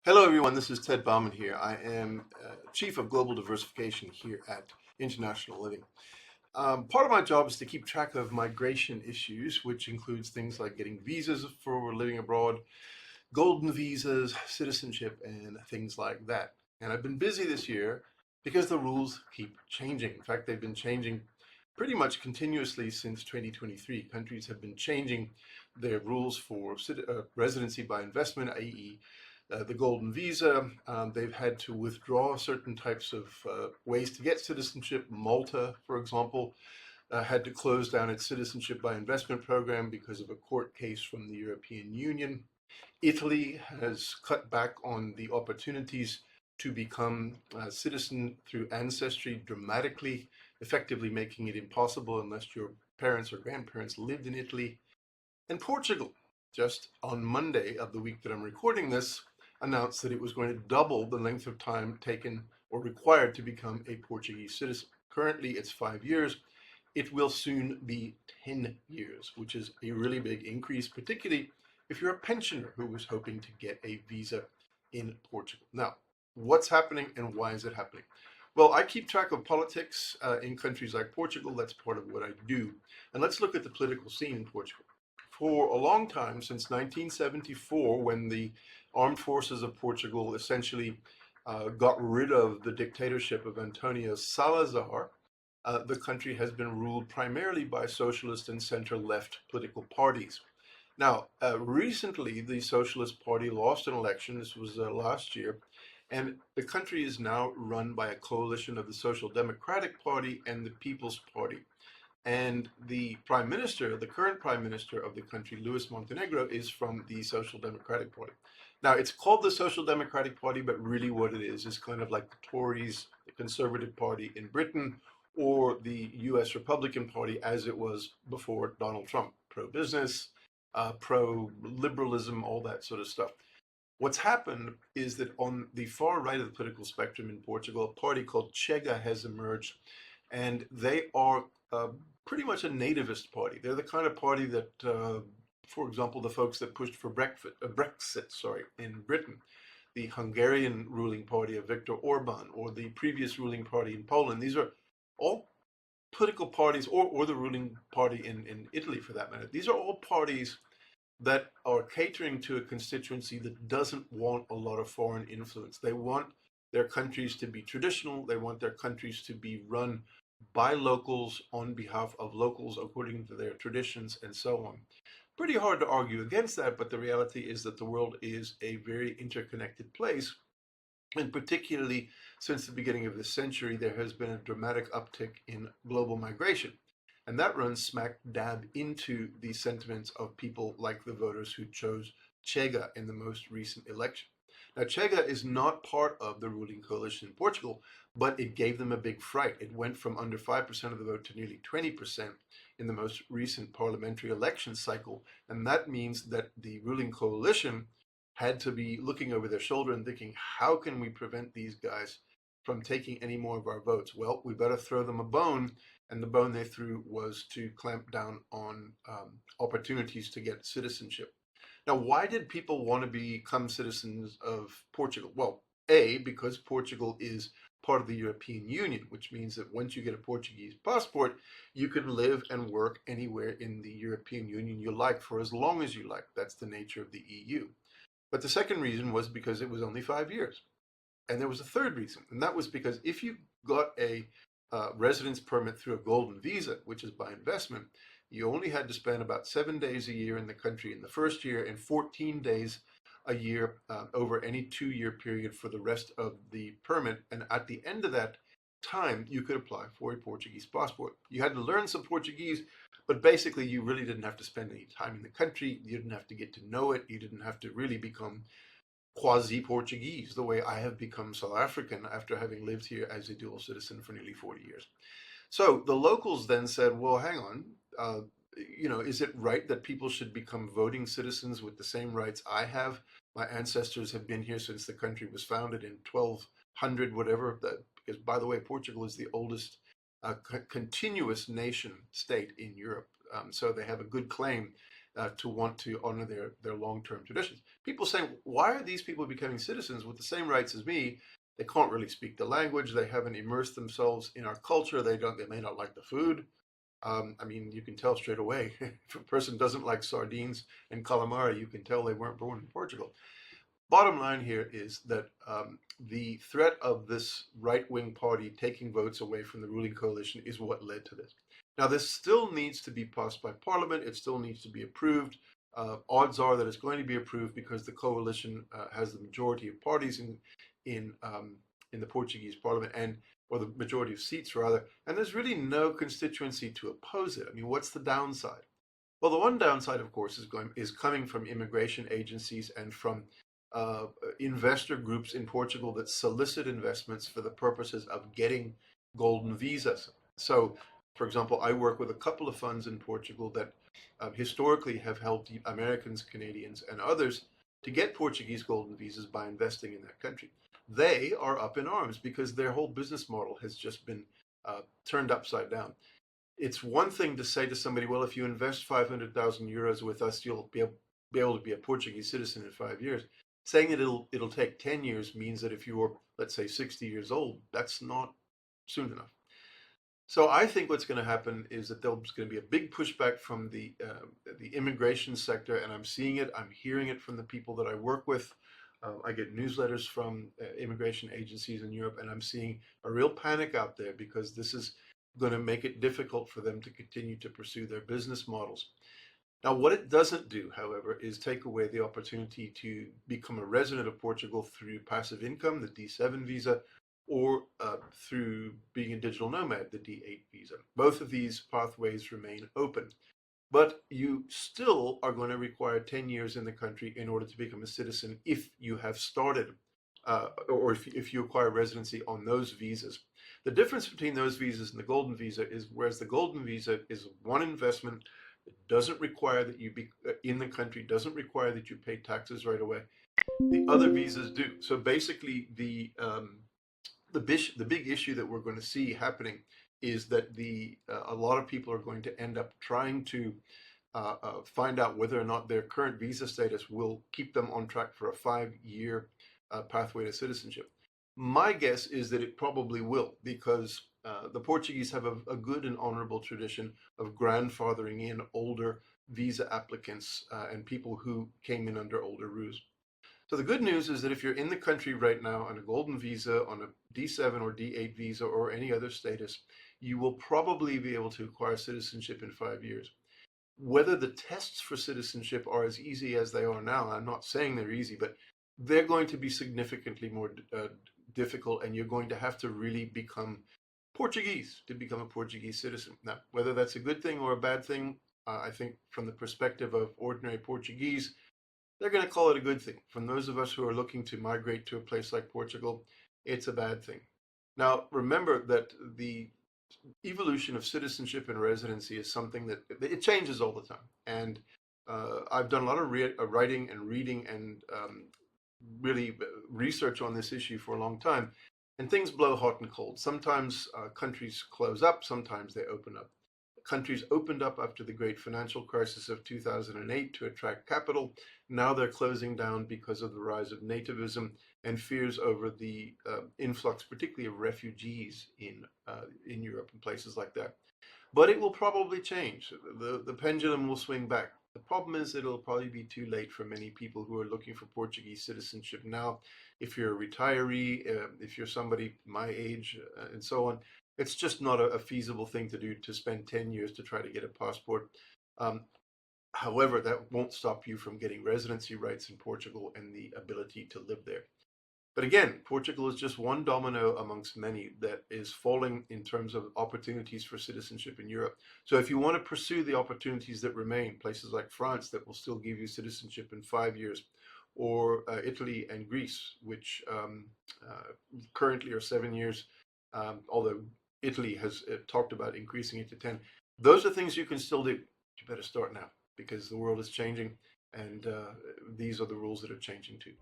Hello, everyone. This is Ted Baumann here. I am Chief of Global Diversification here at International Living. Part of my job is to keep track of migration issues, which includes things like getting visas for living abroad, golden visas, citizenship, and things like that. And I've been busy this year because the rules keep changing. In fact, they've been changing pretty much continuously since 2023. Countries have been changing their rules for residency by investment, i.e., the golden visa. They've had to withdraw certain types of ways to get citizenship. Malta, for example, had to close down its citizenship by investment program because of a court case from the European Union. Italy has cut back on the opportunities to become a citizen through ancestry dramatically, effectively making it impossible unless your parents or grandparents lived in Italy. And Portugal, just on Monday of the week that I'm recording this, announced that it was going to double the length of time taken or required to become a Portuguese citizen. Currently, it's 5 years. It will soon be 10 years, which is a really big increase, particularly if you're a pensioner who was hoping to get a visa in Portugal. Now, what's happening and why is it happening? Well, I keep track of politics in countries like Portugal. That's part of what I do. And let's look at the political scene in Portugal. For a long time, since 1974, when the armed forces of Portugal essentially got rid of the dictatorship of Antonio Salazar, the country has been ruled primarily by socialist and center-left political parties. Now, recently, the Socialist Party lost an election. This was last year. And the country is now run by a coalition of the Social Democratic Party and the People's Party. And the prime minister, the current prime minister of the country, Luis Montenegro, is from the Social Democratic Party. Now, it's called the Social Democratic Party, but really what it is kind of like the Tories, the Conservative Party in Britain, or the US Republican Party as it was before Donald Trump. Pro-business, pro-liberalism, all that sort of stuff. What's happened is that on the far right of the political spectrum in Portugal, a party called Chega has emerged, and they are pretty much a nativist party. They're the kind of party that, for example, the folks that pushed for Brexit, in Britain, the Hungarian ruling party of Viktor Orban, or the previous ruling party in Poland. These are all political parties, or the ruling party in Italy, for that matter. These are all parties that are catering to a constituency that doesn't want a lot of foreign influence. They want their countries to be traditional. They want their countries to be run by locals on behalf of locals according to their traditions and so on. Pretty hard to argue against that, but the reality is that the world is a very interconnected place. And particularly since the beginning of this century, there has been a dramatic uptick in global migration. And that runs smack dab into the sentiments of people like the voters who chose Chega in the most recent election. Now, Chega is not part of the ruling coalition in Portugal, but it gave them a big fright. It went from under 5% of the vote to nearly 20% in the most recent parliamentary election cycle. And that means that the ruling coalition had to be looking over their shoulder and thinking, how can we prevent these guys from taking any more of our votes? Well, we better throw them a bone. And the bone they threw was to clamp down on opportunities to get citizenship. Now, why did people want to become citizens of Portugal? Well, A, because Portugal is part of the European Union, which means that once you get a Portuguese passport, you can live and work anywhere in the European Union you like for as long as you like. That's the nature of the EU. But the second reason was because it was only 5 years. And there was a third reason, and that was because if you got a residence permit through a golden visa, which is by investment, you only had to spend about 7 days a year in the country in the first year and 14 days a year over any 2-year period for the rest of the permit. And at the end of that time, you could apply for a Portuguese passport. You had to learn some Portuguese, but basically you really didn't have to spend any time in the country. You didn't have to get to know it. You didn't have to really become quasi-Portuguese, the way I have become South African after having lived here as a dual citizen for nearly 40 years. So the locals then said, well, hang on, is it right that people should become voting citizens with the same rights I have? My ancestors have been here since the country was founded in 1200, whatever, because by the way, Portugal is the oldest continuous nation state in Europe. So they have a good claim to want to honor their long-term traditions. People say, why are these people becoming citizens with the same rights as me? They can't really speak the language. They haven't immersed themselves in our culture. They may not like the food. I mean, you can tell straight away. If a person doesn't like sardines and calamari, you can tell they weren't born in Portugal. Bottom line here is that the threat of this right-wing party taking votes away from the ruling coalition is what led to this. Now, this still needs to be passed by Parliament. It still needs to be approved. Odds are that it's going to be approved because the coalition has the majority of parties in the Portuguese Parliament, or the majority of seats rather. And there's really no constituency to oppose it. I mean, what's the downside? Well, the one downside, of course, is coming from immigration agencies and from investor groups in Portugal that solicit investments for the purposes of getting golden visas. So, for example, I work with a couple of funds in Portugal that historically have helped Americans, Canadians, and others to get Portuguese golden visas by investing in that country. They are up in arms because their whole business model has just been turned upside down. It's one thing to say to somebody, well, if you invest 500,000 euros with us, you'll be able to be a Portuguese citizen in 5 years. Saying that it'll take 10 years means that if you're, let's say, 60 years old, that's not soon enough. So I think what's going to happen is that there's going to be a big pushback from the immigration sector, and I'm seeing it. I'm hearing it from the people that I work with. I get newsletters from immigration agencies in Europe, and I'm seeing a real panic out there because this is going to make it difficult for them to continue to pursue their business models. Now, what it doesn't do, however, is take away the opportunity to become a resident of Portugal through passive income, the D7 visa, or through being a digital nomad, the D8 visa. Both of these pathways remain open. But you still are going to require 10 years in the country in order to become a citizen if you have started, or if you acquire residency on those visas. The difference between those visas and the golden visa is, whereas the golden visa is one investment, it doesn't require that you be in the country, doesn't require that you pay taxes right away. The other visas do. So basically, the big issue that we're going to see happening is that a lot of people are going to end up trying to find out whether or not their current visa status will keep them on track for a 5-year pathway to citizenship. My guess is that it probably will, because the Portuguese have a good and honorable tradition of grandfathering in older visa applicants and people who came in under older rules. So the good news is that if you're in the country right now on a golden visa, on a D7 or D8 visa, or any other status, you will probably be able to acquire citizenship in 5 years. Whether the tests for citizenship are as easy as they are now, I'm not saying they're easy, but they're going to be significantly more difficult, and you're going to have to really become Portuguese to become a Portuguese citizen. Now, whether that's a good thing or a bad thing, I think from the perspective of ordinary Portuguese, they're going to call it a good thing. From those of us who are looking to migrate to a place like Portugal, it's a bad thing. Now, remember that the evolution of citizenship and residency is something that it changes all the time. And I've done a lot of writing and reading and really research on this issue for a long time. And things blow hot and cold. Sometimes countries close up, sometimes they open up. Countries opened up after the great financial crisis of 2008 to attract capital. Now they're closing down because of the rise of nativism and fears over the influx, particularly of refugees in Europe and places like that. But it will probably change. The pendulum will swing back. The problem is it'll probably be too late for many people who are looking for Portuguese citizenship now. If you're a retiree, if you're somebody my age, and so on, it's just not a feasible thing to do, to spend 10 years to try to get a passport. However, that won't stop you from getting residency rights in Portugal and the ability to live there. But again, Portugal is just one domino amongst many that is falling in terms of opportunities for citizenship in Europe. So if you want to pursue the opportunities that remain, places like France that will still give you citizenship in 5 years, or Italy and Greece, which currently are 7 years, although Italy has talked about increasing it to 10. Those are things you can still do. You better start now, because the world is changing, and these are the rules that are changing too.